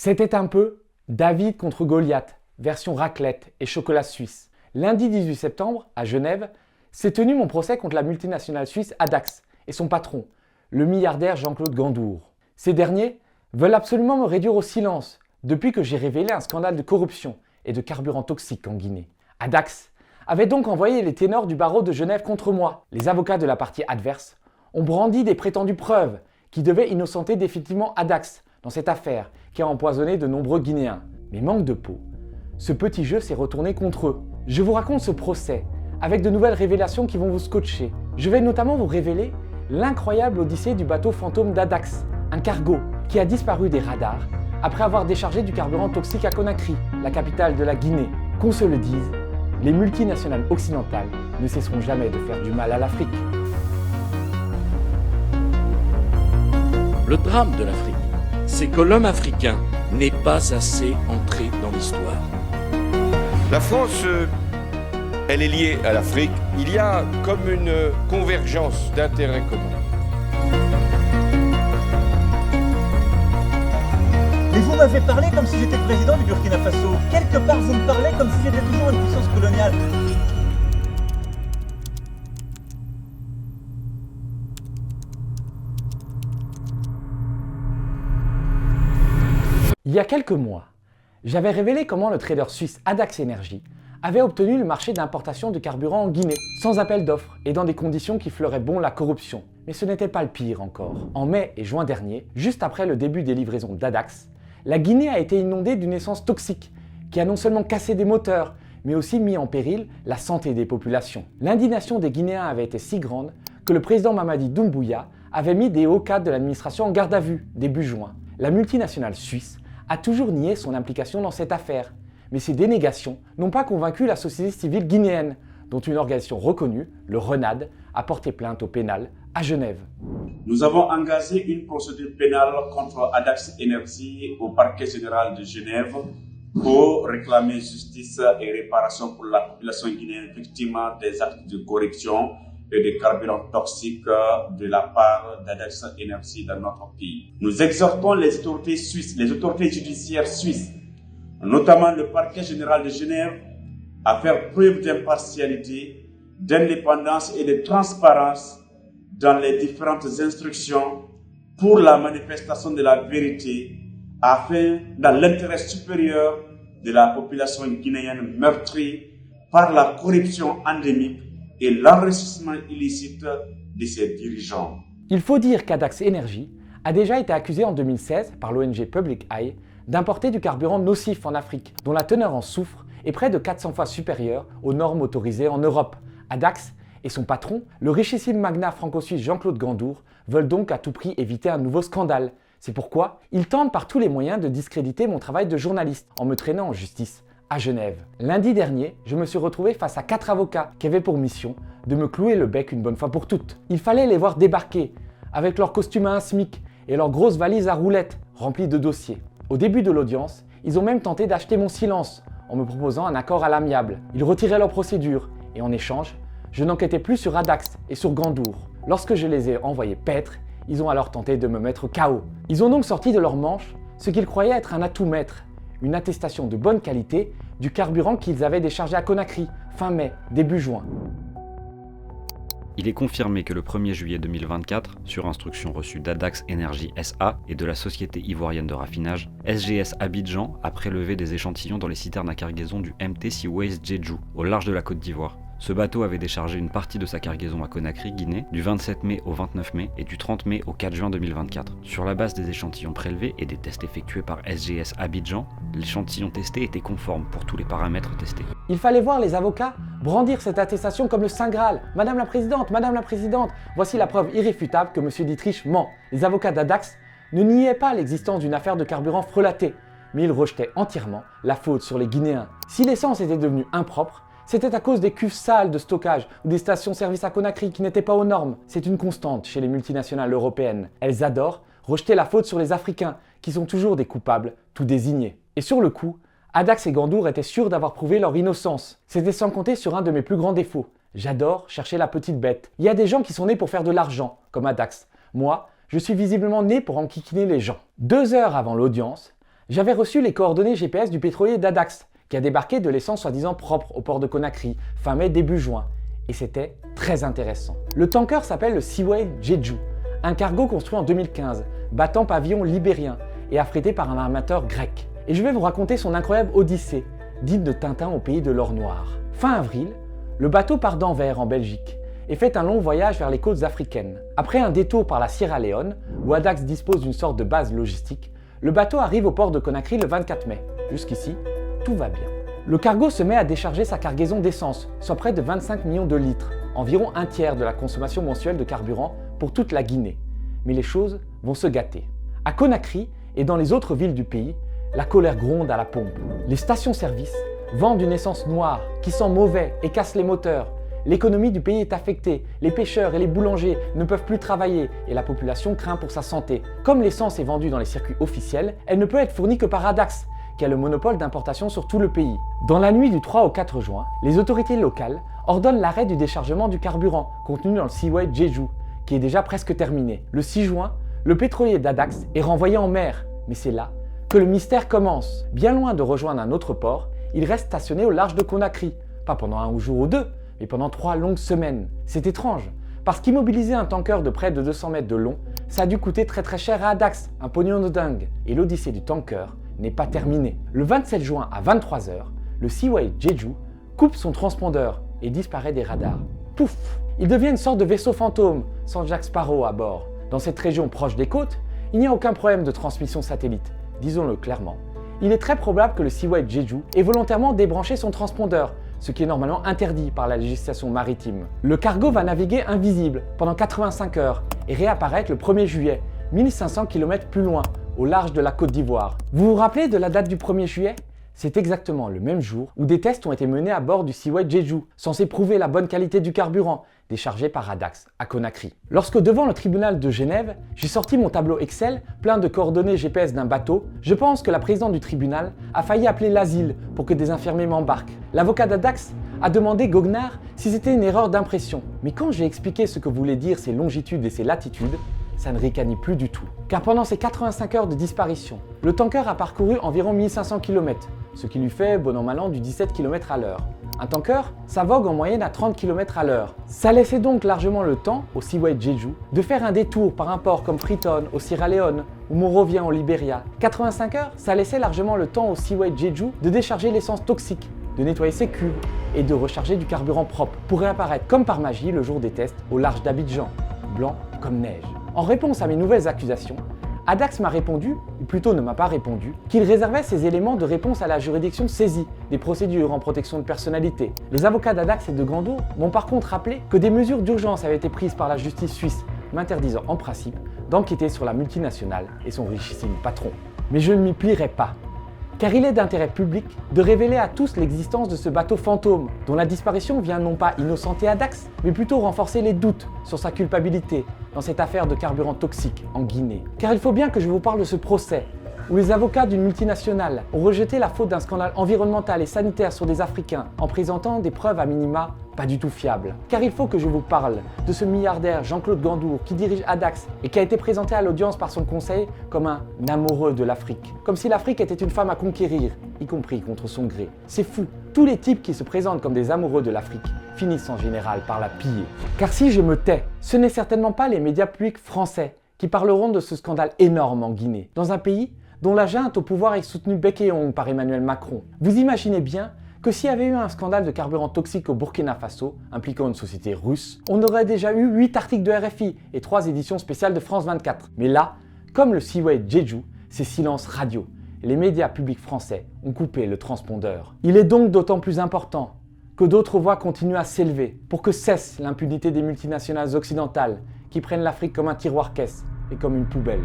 C'était un peu David contre Goliath, version raclette et chocolat suisse. Lundi 18 septembre, à Genève, s'est tenu mon procès contre la multinationale suisse Adax et son patron, le milliardaire Jean-Claude Gandour. Ces derniers veulent absolument me réduire au silence depuis que j'ai révélé un scandale de corruption et de carburant toxique en Guinée. Adax avait donc envoyé les ténors du barreau de Genève contre moi. Les avocats de la partie adverse ont brandi des prétendues preuves qui devaient innocenter définitivement Adax dans cette affaire qui a empoisonné de nombreux Guinéens. Mais manque de peau, ce petit jeu s'est retourné contre eux. Je vous raconte ce procès avec de nouvelles révélations qui vont vous scotcher. Je vais notamment vous révéler l'incroyable odyssée du bateau fantôme d'Adax, un cargo qui a disparu des radars après avoir déchargé du carburant toxique à Conakry, la capitale de la Guinée. Qu'on se le dise, les multinationales occidentales ne cesseront jamais de faire du mal à l'Afrique. Le drame de l'Afrique, c'est que l'homme africain n'est pas assez entré dans l'histoire. La France, elle est liée à l'Afrique. Il y a comme une convergence d'intérêts communs. Mais vous m'avez parlé comme si j'étais le président du Burkina Faso. Quelque part, vous me parlez comme si j'étais toujours une puissance coloniale. Il y a quelques mois, j'avais révélé comment le trader suisse Adax Energy avait obtenu le marché d'importation de carburant en Guinée, sans appel d'offres et dans des conditions qui fleuraient bon la corruption. Mais ce n'était pas le pire encore. En mai et juin dernier, juste après le début des livraisons d'Adax, la Guinée a été inondée d'une essence toxique qui a non seulement cassé des moteurs, mais aussi mis en péril la santé des populations. L'indignation des Guinéens avait été si grande que le président Mamadi Doumbouya avait mis des hauts cadres de l'administration en garde à vue début juin. La multinationale suisse a toujours nié son implication dans cette affaire, mais ces dénégations n'ont pas convaincu la société civile guinéenne, dont une organisation reconnue, le RENAD, a porté plainte au pénal à Genève. Nous avons engagé une procédure pénale contre Adax Energy au parquet général de Genève pour réclamer justice et réparation pour la population guinéenne victime des actes de corruption et des carburants toxiques de la part d'Adax Energy dans notre pays. Nous exhortons les autorités suisses, les autorités judiciaires suisses, notamment le parquet général de Genève, à faire preuve d'impartialité, d'indépendance et de transparence dans les différentes instructions pour la manifestation de la vérité, afin, dans l'intérêt supérieur de la population guinéenne meurtrie par la corruption endémique et l'enrichissement illicite de ses dirigeants. Il faut dire qu'Adax Energy a déjà été accusé en 2016 par l'ONG Public Eye d'importer du carburant nocif en Afrique, dont la teneur en soufre est près de 400 fois supérieure aux normes autorisées en Europe. Adax et son patron, le richissime magnat franco-suisse Jean-Claude Gandour, veulent donc à tout prix éviter un nouveau scandale. C'est pourquoi ils tentent par tous les moyens de discréditer mon travail de journaliste en me traînant en justice à Genève. Lundi dernier, je me suis retrouvé face à 4 avocats qui avaient pour mission de me clouer le bec une bonne fois pour toutes. Il fallait les voir débarquer avec leurs costumes à un SMIC et leurs grosses valises à roulettes remplies de dossiers. Au début de l'audience, ils ont même tenté d'acheter mon silence en me proposant un accord à l'amiable. Ils retiraient leur procédure et en échange, je n'enquêtais plus sur Adax et sur Gandour. Lorsque je les ai envoyés paître, ils ont alors tenté de me mettre KO. Ils ont donc sorti de leur manche ce qu'ils croyaient être un atout maître, une attestation de bonne qualité du carburant qu'ils avaient déchargé à Conakry, fin mai, début juin. Il est confirmé que le 1er juillet 2024, sur instruction reçue d'Adax Energy SA et de la société ivoirienne de raffinage, SGS Abidjan a prélevé des échantillons dans les citernes à cargaison du MT Seaways Jeju, au large de la Côte d'Ivoire. Ce bateau avait déchargé une partie de sa cargaison à Conakry, Guinée, du 27 mai au 29 mai et du 30 mai au 4 juin 2024. Sur la base des échantillons prélevés et des tests effectués par SGS Abidjan, l'échantillon testé était conforme pour tous les paramètres testés. Il fallait voir les avocats brandir cette attestation comme le Saint Graal. Madame la Présidente, voici la preuve irréfutable que M. Dietrich ment. Les avocats d'Adax ne niaient pas l'existence d'une affaire de carburant frelaté, mais ils rejetaient entièrement la faute sur les Guinéens. Si l'essence était devenue impropre, c'était à cause des cuves sales de stockage ou des stations-service à Conakry qui n'étaient pas aux normes. C'est une constante chez les multinationales européennes. Elles adorent rejeter la faute sur les Africains, qui sont toujours des coupables tout désignés. Et sur le coup, Adax et Gandour étaient sûrs d'avoir prouvé leur innocence. C'était sans compter sur un de mes plus grands défauts. J'adore chercher la petite bête. Il y a des gens qui sont nés pour faire de l'argent, comme Adax. Moi, je suis visiblement né pour enquiquiner les gens. 2 heures avant l'audience, j'avais reçu les coordonnées GPS du pétrolier Dadax, qui a débarqué de l'essence soi-disant propre au port de Conakry, fin mai début juin. Et c'était très intéressant. Le tanker s'appelle le Seaway Jeju, un cargo construit en 2015, battant pavillon libérien et affrété par un armateur grec. Et je vais vous raconter son incroyable odyssée, digne de Tintin au pays de l'or noir. Fin avril, le bateau part d'Anvers en Belgique et fait un long voyage vers les côtes africaines. Après un détour par la Sierra Leone, où Adax dispose d'une sorte de base logistique, le bateau arrive au port de Conakry le 24 mai. Jusqu'ici, tout va bien. Le cargo se met à décharger sa cargaison d'essence, soit près de 25 millions de litres, environ un tiers de la consommation mensuelle de carburant pour toute la Guinée. Mais les choses vont se gâter. À Conakry et dans les autres villes du pays, la colère gronde à la pompe. Les stations-service vendent une essence noire qui sent mauvais et casse les moteurs. L'économie du pays est affectée, les pêcheurs et les boulangers ne peuvent plus travailler et la population craint pour sa santé. Comme l'essence est vendue dans les circuits officiels, elle ne peut être fournie que par Adax, qui a le monopole d'importation sur tout le pays. Dans la nuit du 3 au 4 juin, les autorités locales ordonnent l'arrêt du déchargement du carburant contenu dans le Seaway Jeju, qui est déjà presque terminé. Le 6 juin, le pétrolier d'Adax est renvoyé en mer, mais c'est là que le mystère commence. Bien loin de rejoindre un autre port, il reste stationné au large de Conakry, pas pendant un jour ou deux, mais pendant 3 longues semaines. C'est étrange, parce qu'immobiliser un tanker de près de 200 mètres de long, ça a dû coûter très cher à Adax, un pognon de dingue. Et l'odyssée du tanker n'est pas terminée. Le 27 juin à 23h, le Seaway Jeju coupe son transpondeur et disparaît des radars. Pouf! Il devient une sorte de vaisseau fantôme, sans Jack Sparrow à bord. Dans cette région proche des côtes, il n'y a aucun problème de transmission satellite, disons-le clairement. Il est très probable que le Seaway Jeju ait volontairement débranché son transpondeur, ce qui est normalement interdit par la législation maritime. Le cargo va naviguer invisible pendant 85 heures et réapparaître le 1er juillet, 1500 km plus loin, au large de la Côte d'Ivoire. Vous vous rappelez de la date du 1er juillet ? C'est exactement le même jour où des tests ont été menés à bord du Seaway Jeju, censés prouver la bonne qualité du carburant, déchargé par Adax à Conakry. Lorsque devant le tribunal de Genève, j'ai sorti mon tableau Excel plein de coordonnées GPS d'un bateau, je pense que la présidente du tribunal a failli appeler l'asile pour que des infirmiers m'embarquent. L'avocat d'Adax a demandé Goguenard si c'était une erreur d'impression. Mais quand j'ai expliqué ce que voulaient dire ces longitudes et ces latitudes, ça ne ricanit plus du tout. Car pendant ces 85 heures de disparition, le tanker a parcouru environ 1500 km, ce qui lui fait, bon an mal an, du 17 km à l'heure. Un tanker, ça vogue en moyenne à 30 km à l'heure. Ça laissait donc largement le temps au Seaway Jeju de faire un détour par un port comme Freetown au Sierra Leone ou Monrovia au Libéria. 85 heures, ça laissait largement le temps au Seaway Jeju de décharger l'essence toxique, de nettoyer ses cubes et de recharger du carburant propre pour réapparaître comme par magie le jour des tests au large d'Abidjan, blanc comme neige. En réponse à mes nouvelles accusations, Adax m'a répondu, ou plutôt ne m'a pas répondu, qu'il réservait ces éléments de réponse à la juridiction saisie des procédures en protection de personnalité. Les avocats d'Adax et de Gandour m'ont par contre rappelé que des mesures d'urgence avaient été prises par la justice suisse, m'interdisant en principe d'enquêter sur la multinationale et son richissime patron. Mais je ne m'y plierai pas, car il est d'intérêt public de révéler à tous l'existence de ce bateau fantôme, dont la disparition vient non pas innocenter Adax, mais plutôt renforcer les doutes sur sa culpabilité dans cette affaire de carburant toxique en Guinée. Car il faut bien que je vous parle de ce procès, où les avocats d'une multinationale ont rejeté la faute d'un scandale environnemental et sanitaire sur des Africains en présentant des preuves à minima pas du tout fiables. Car il faut que je vous parle de ce milliardaire Jean-Claude Gandour qui dirige Adax et qui a été présenté à l'audience par son conseil comme un amoureux de l'Afrique. Comme si l'Afrique était une femme à conquérir, y compris contre son gré. C'est fou. Tous les types qui se présentent comme des amoureux de l'Afrique finissent en général par la piller. Car si je me tais, ce n'est certainement pas les médias publics français qui parleront de ce scandale énorme en Guinée, dans un pays dont la junte au pouvoir est soutenue bec et ongle par Emmanuel Macron. Vous imaginez bien que s'il y avait eu un scandale de carburant toxique au Burkina Faso, impliquant une société russe, on aurait déjà eu 8 articles de RFI et 3 éditions spéciales de France 24. Mais là, comme le Seaway Jeju, c'est silence radio. Et les médias publics français ont coupé le transpondeur. Il est donc d'autant plus important que d'autres voix continuent à s'élever pour que cesse l'impunité des multinationales occidentales qui prennent l'Afrique comme un tiroir-caisse et comme une poubelle.